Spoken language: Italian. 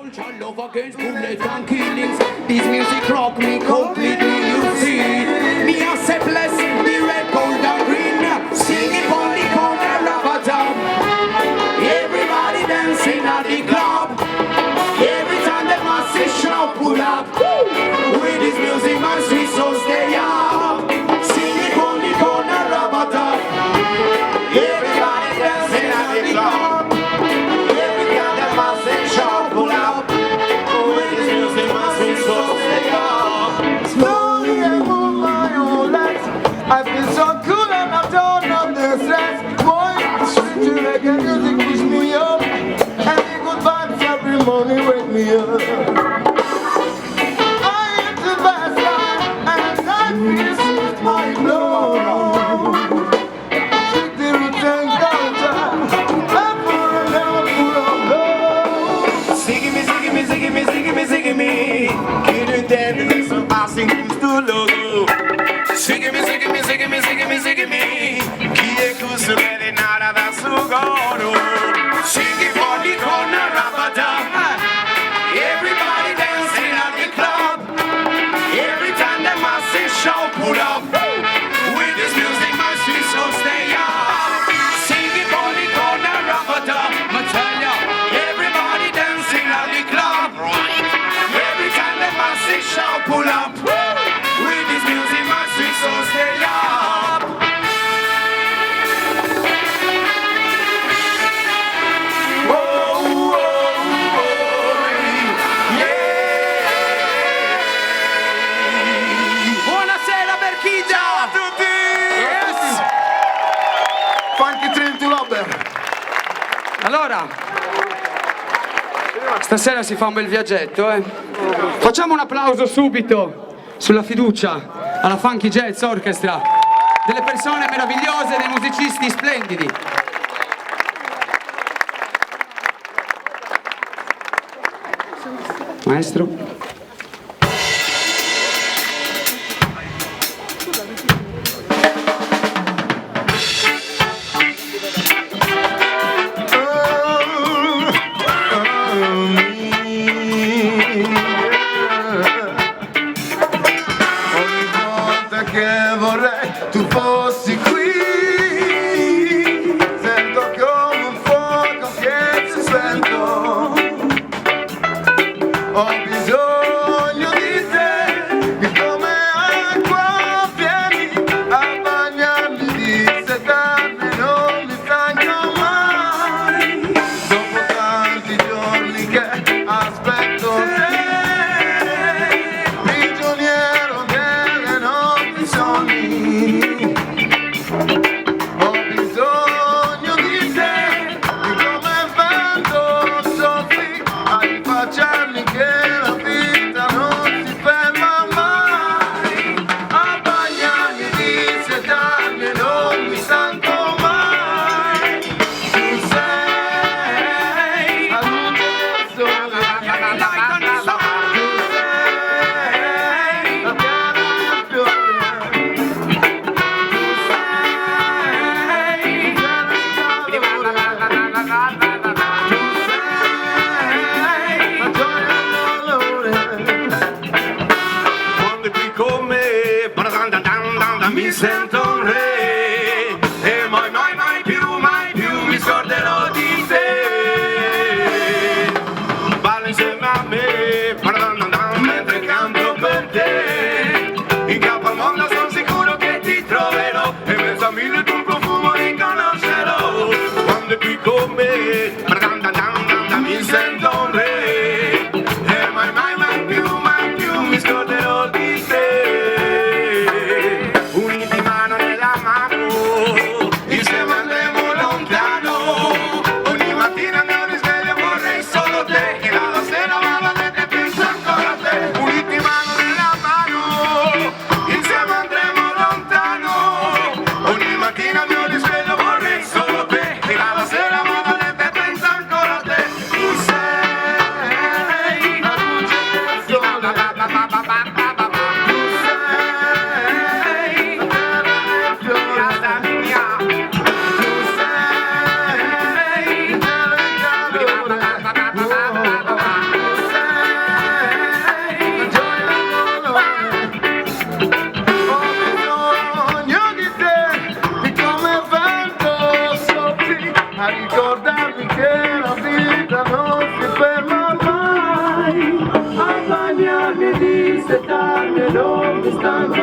Culture, love against bullets and killings. This music rock me completely, you see. Me a say bless the red, gold and green. Sing it on the corner of a town. Everybody dancing at the club. Every time the masses shout pull up. With this music my sweet souls stay up. Sing it on the corner of a town. Everybody dancing at the club. Every time the masses shout pull up. With this music my sweet souls stay up. Slowly I move my own legs. I feel so cool and I don't understand. Boy, sweet reggae music push me up. And the good vibes every morning wake me up. I am the best life and I feel sweet my blood. Take the roots and culture. I'm for a love full of love. Ziggy me, ziggy me, ziggy me, ziggy me, ziggy me. Killing them with some passing things to logo. Ziggy me, ziggy me, ziggy me, ziggy me, ziggy me. Chi è questo vede nada da sugoro. Ziggy for the corner of a dam. Everybody dancing at the club. Every time the masses shout pull up. With this music my sweet soul stay up. Ziggy for the corner of a dam. I tell ya, everybody dancing at the club. Every time the masses shout pull up. With this music my sweet soul stay up. Oh, oh, oh, yeah. Buonasera Berchigia! Ciao a tutti! Yes! Funky Train to Lobber. Allora, stasera si fa un bel viaggetto, eh? Facciamo un applauso subito sulla fiducia alla Funky Jazz Orchestra, delle persone meravigliose, dei musicisti splendidi. Maestro. Ogni volta che vorrei tu fossi qui, sento come un fuoco che si spento. Ho bisogno di te, che come acqua vieni a bagnarmi di sedarmi, non mi stanco mai. Dopo tanti giorni che aspetto te, prigioniero delle notti sogni. Ho bisogno di te, di come vento soffri a rifacciarmi che la vita non si ferma mai. A bagnarmi di sedarmi e non mi stanco mai. Tu sei la luce del sole, tu sei la pianta del fiore. Quando è qui con me, mi sento un re. E mai, mai, mai più mi scorderò di te. Ballo insieme a me, mentre canto per te. In capo al mondo sono sicuro che ti troverò. E mezzo a mille il tuo profumo riconoscerò. Quando è qui con me, mi sento un re. E mai più mi scorderò di te. Uniti mano vita non si ferma mai a bagnarmi di settarmi e non mi stanno